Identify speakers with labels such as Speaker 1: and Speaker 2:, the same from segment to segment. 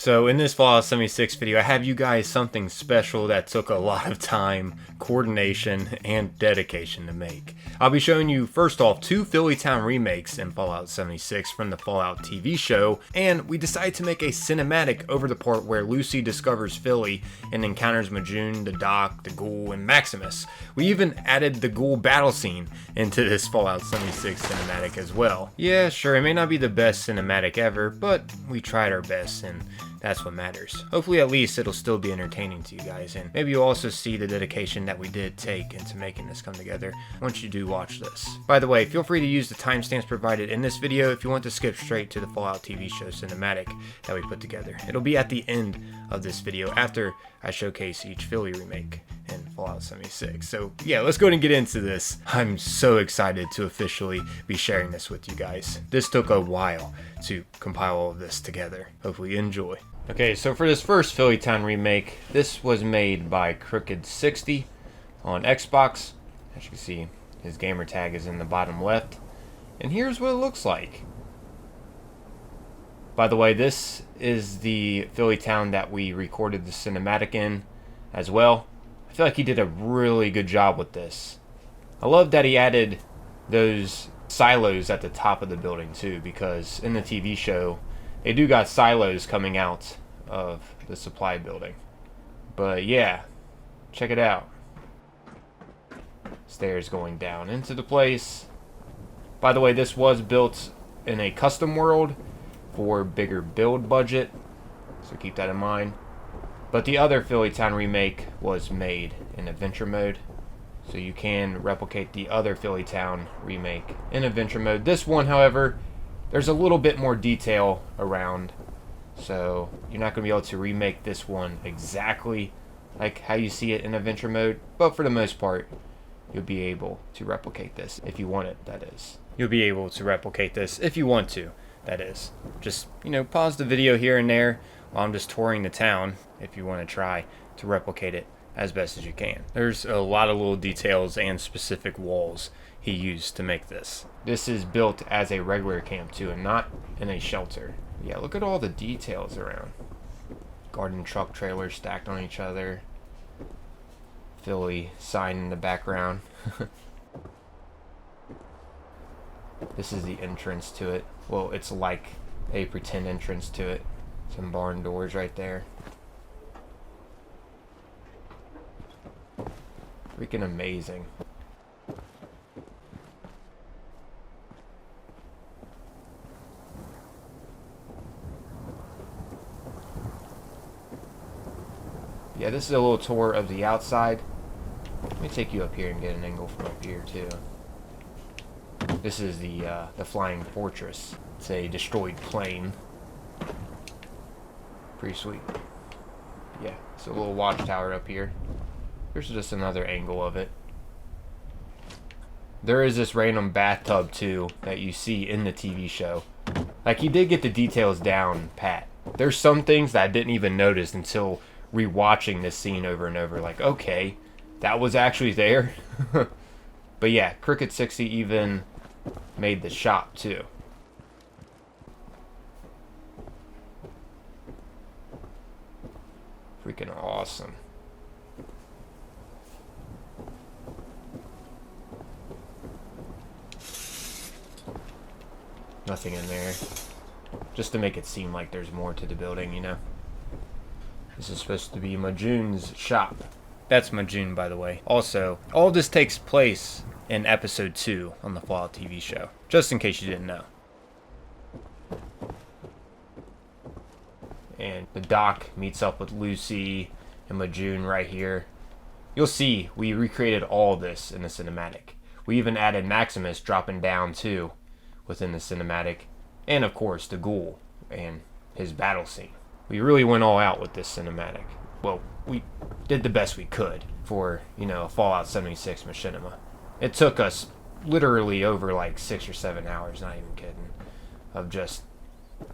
Speaker 1: So in this Fallout 76 video, I have you guys something special that took a lot of time, coordination, and dedication to make. I'll be showing you, first off, 2 Philly Town remakes in Fallout 76 from the Fallout TV show, and we decided to make a cinematic over the part where Lucy discovers Philly and encounters Majoon, the Doc, the Ghoul, and Maximus. We even added the Ghoul battle scene into this Fallout 76 cinematic as well. Yeah, sure, it may not be the best cinematic ever, but we tried our best, and that's what matters. Hopefully at least it'll still be entertaining to you guys, and maybe you'll also see the dedication that we did take into making this come together once you do watch this. By the way, feel free to use the timestamps provided in this video if you want to skip straight to the Fallout TV show cinematic that we put together. It'll be at the end of this video after I showcase each Philly remake in Fallout 76. So yeah, let's go ahead and get into this. I'm so excited to officially be sharing this with you guys. This took a while to compile all of this together. Hopefully you enjoy. Okay, so for this first Philly Town remake, this was made by xxDeadHunterxx on Xbox. As you can see, his gamer tag is in the bottom left. And here's what it looks like. By the way, this is the Philly Town that we recorded the cinematic in as well. I feel like he did a really good job with this. I love that he added those silos at the top of the building too, because in the TV show, they do got silos coming out of the supply building. But yeah, check it out. Stairs going down into the place. By the way, this was built in a custom world for bigger build budget, so keep that in mind. But the other Philly Town remake was made in adventure mode, so you can replicate the other Philly Town remake in adventure mode. This one, however, there's a little bit more detail around, so you're not going to be able to remake this one exactly like how you see it in adventure mode, but for the most part, you'll be able to replicate this if you want it, that is. You'll be able to replicate this if you want to, that is. Just, pause the video here and there while I'm just touring the town if you want to try to replicate it as best as you can. There's a lot of little details and specific walls he used to make this. This is built as a regular camp too, and not in a shelter. Yeah, look at all the details around. Garden truck trailers stacked on each other. Philly sign in the background. This is the entrance to it. Well, it's like a pretend entrance to it. Some barn doors right there. Freaking amazing. Yeah, this is a little tour of the outside. Let me take you up here and get an angle from up here too. This is the flying fortress. It's a destroyed plane. Pretty sweet. Yeah, it's a little watchtower up here. Here's just another angle of it. There is this random bathtub too that you see in the TV show. Like, he did get the details down pat. There's some things that I didn't even notice until rewatching this scene over and over. Like, okay, that was actually there. But yeah, xxDeadHunterxx even made the shop too. Freaking awesome. Nothing in there. Just to make it seem like there's more to the building, This is supposed to be Majoon's shop. That's Majoon, by the way. Also, all this takes place in episode 2 on the Fallout TV show, just in case you didn't know. And the Doc meets up with Lucy and Majoon right here. You'll see we recreated all this in the cinematic. We even added Maximus dropping down too within the cinematic, and of course the Ghoul and his battle scene. We really went all out with this cinematic. Well, we did the best we could for, a Fallout 76 machinima. It took us literally over like 6 or 7 hours, not even kidding, of just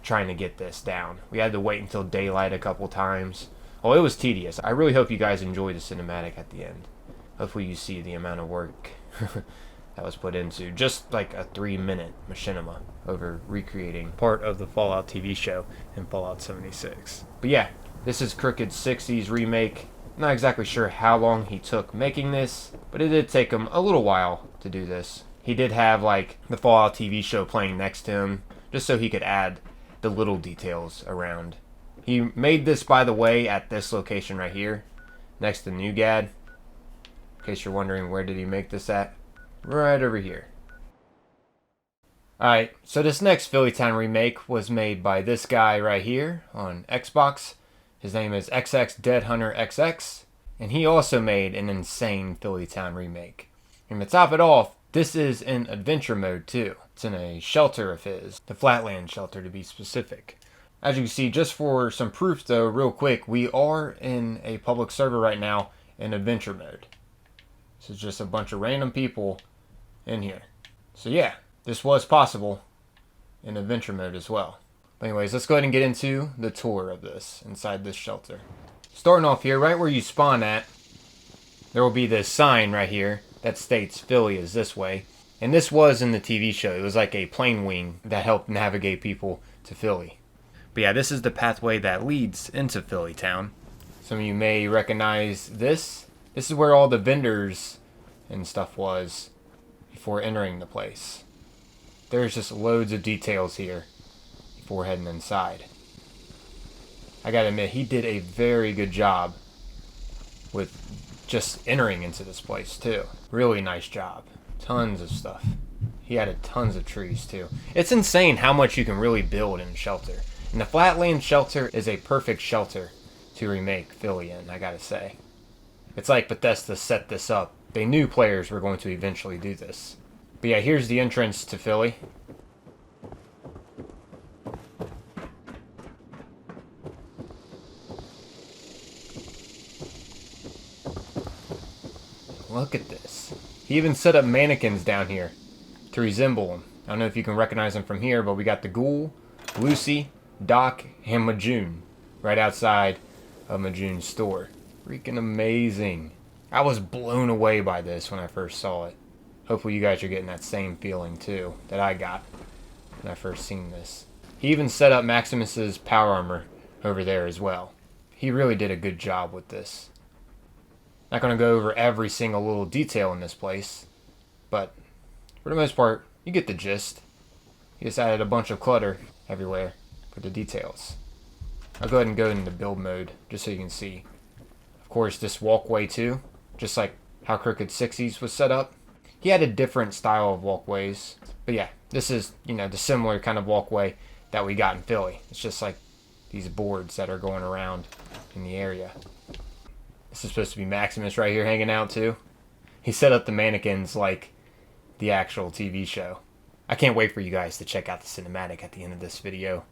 Speaker 1: trying to get this down. We had to wait until daylight a couple times. Oh, it was tedious. I really hope you guys enjoy the cinematic at the end. Hopefully you see the amount of work that was put into just like a 3-minute machinima over recreating part of the Fallout TV show in Fallout 76. But yeah, this is xxDeadHunterxx's remake. Not exactly sure how long he took making this, but it did take him a little while to do this. He did have like the Fallout TV show playing next to him, just so he could add the little details around. He made this, by the way, at this location right here, next to Newgad. In case you're wondering, where did he make this at? Right over here. Alright, so this next Phillytown remake was made by this guy right here on Xbox. His name is xxDeadHunterxx, and he also made an insane Phillytown remake. And to top it off, this is in adventure mode too. It's in a shelter of his, the Flatland shelter to be specific. As you can see, just for some proof though, real quick, we are in a public server right now in adventure mode. This is just a bunch of random people in here. So yeah, this was possible in adventure mode as well. But anyways, let's go ahead and get into the tour of this inside this shelter. Starting off here, right where you spawn at, there will be this sign right here that states Philly is this way. And this was in the TV show. It was like a plane wing that helped navigate people to Philly. But yeah, this is the pathway that leads into Phillytown. Some of you may recognize this. This is where all the vendors and stuff was before entering the place. There's just loads of details here before heading inside. I gotta admit, he did a very good job with just entering into this place too. Really nice job. Tons of stuff. He added tons of trees too. It's insane how much you can really build in a shelter. And the Flatland shelter is a perfect shelter to remake Philly in, I gotta say. It's like Bethesda set this up. They knew players were going to eventually do this. But yeah, here's the entrance to Philly. Look at this. He even set up mannequins down here to resemble him. I don't know if you can recognize them from here, but we got the Ghoul, Lucy, Doc, and Majoon right outside of Majoon's store. Freaking amazing. I was blown away by this when I first saw it. Hopefully you guys are getting that same feeling too that I got when I first seen this. He even set up Maximus's power armor over there as well. He really did a good job with this. Not going to go over every single little detail in this place, but for the most part, you get the gist. He just added a bunch of clutter everywhere for the details. I'll go ahead and go into build mode just so you can see. Of course, this walkway too, just like how xxDeadHunterxx was set up. He had a different style of walkways, but yeah, this is, the similar kind of walkway that we got in Philly. It's just like these boards that are going around in the area. This is supposed to be Maximus right here hanging out too. He set up the mannequins like the actual TV show. I can't wait for you guys to check out the cinematic at the end of this video.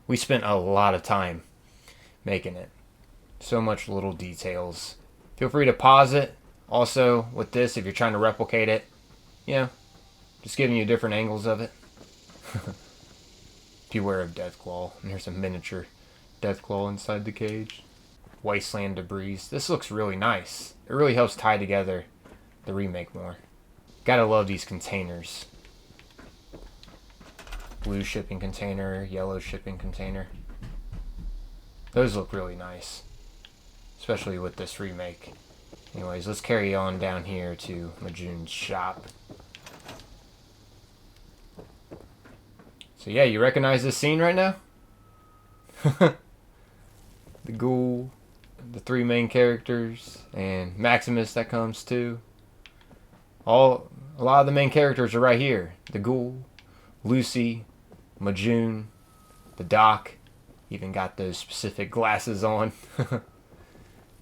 Speaker 1: We spent a lot of time making it. So much little details. Feel free to pause it. Also, with this, if you're trying to replicate it, just giving you different angles of it. Beware of Deathclaw. And here's a miniature Deathclaw inside the cage. Wasteland debris. This looks really nice. It really helps tie together the remake more. Gotta love these containers. Blue shipping container, yellow shipping container. Those look really nice, especially with this remake. Anyways, let's carry on down here to Majoon's shop. So yeah, you recognize this scene right now? The Ghoul, the three main characters, and Maximus that comes too. A lot of the main characters are right here. The Ghoul, Lucy, Majoon, the Doc, even got those specific glasses on.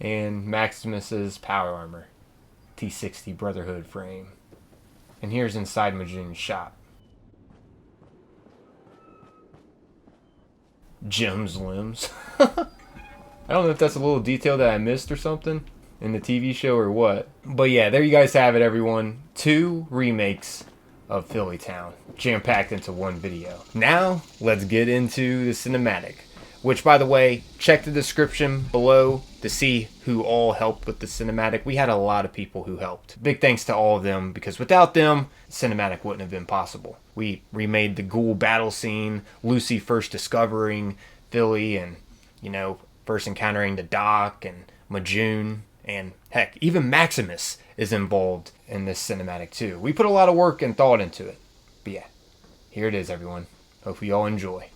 Speaker 1: And Maximus's power armor, T60 Brotherhood frame. And here's inside Majoon's shop. Jim's limbs. I don't know if that's a little detail that I missed or something in the TV show or what. But yeah, there you guys have it, everyone. 2 remakes of Phillytown, jam-packed into one video. Now, let's get into the cinematic. which, by the way, check the description below to see who all helped with the cinematic. We had a lot of people who helped. Big thanks to all of them, because without them, cinematic wouldn't have been possible. We remade the Ghoul battle scene, Lucy first discovering Philly, and, you know, first encountering the Doc and Majoon, and heck, even Maximus is involved in this cinematic too. We put a lot of work and thought into it. But yeah, here it is, everyone. Hope you all enjoy.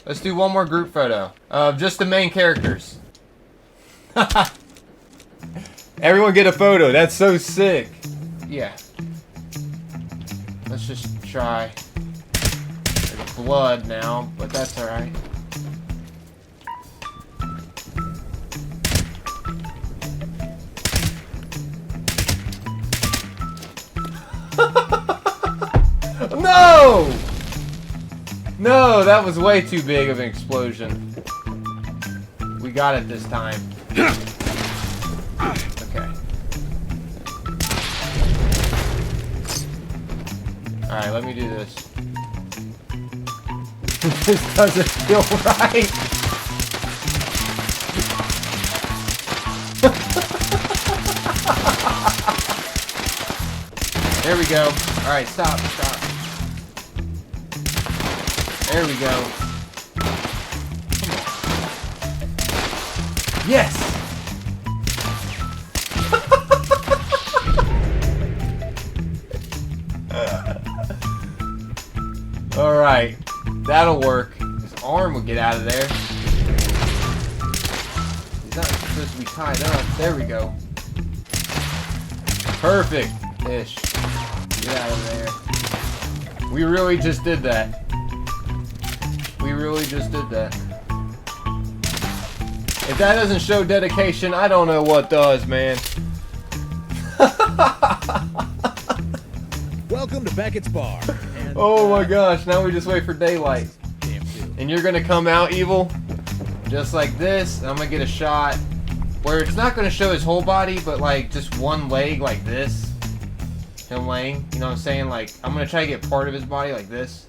Speaker 1: Let's do one more group photo of just the main characters. Everyone get a photo. That's so sick. Yeah. Let's just try. There's blood now, but that's alright. No! No, that was way too big of an explosion. We got it this time. Okay. Alright, let me do this. This doesn't feel right. There we go. Alright, stop. There we go. Yes! Alright. That'll work. His arm will get out of there. He's not supposed to be tied up. There we go. Perfect. Ish. Get out of there. We really just did that. We really just did that. If that doesn't show dedication, I don't know what does, man.
Speaker 2: Welcome to Beckett's Bar. And,
Speaker 1: Oh my gosh, now we just wait for daylight.
Speaker 2: Damn too.
Speaker 1: And you're gonna come out, Evil, just like this. And I'm gonna get a shot where it's not gonna show his whole body, but like just one leg like this. Him laying, you know what I'm saying? Like, I'm gonna try to get part of his body like this.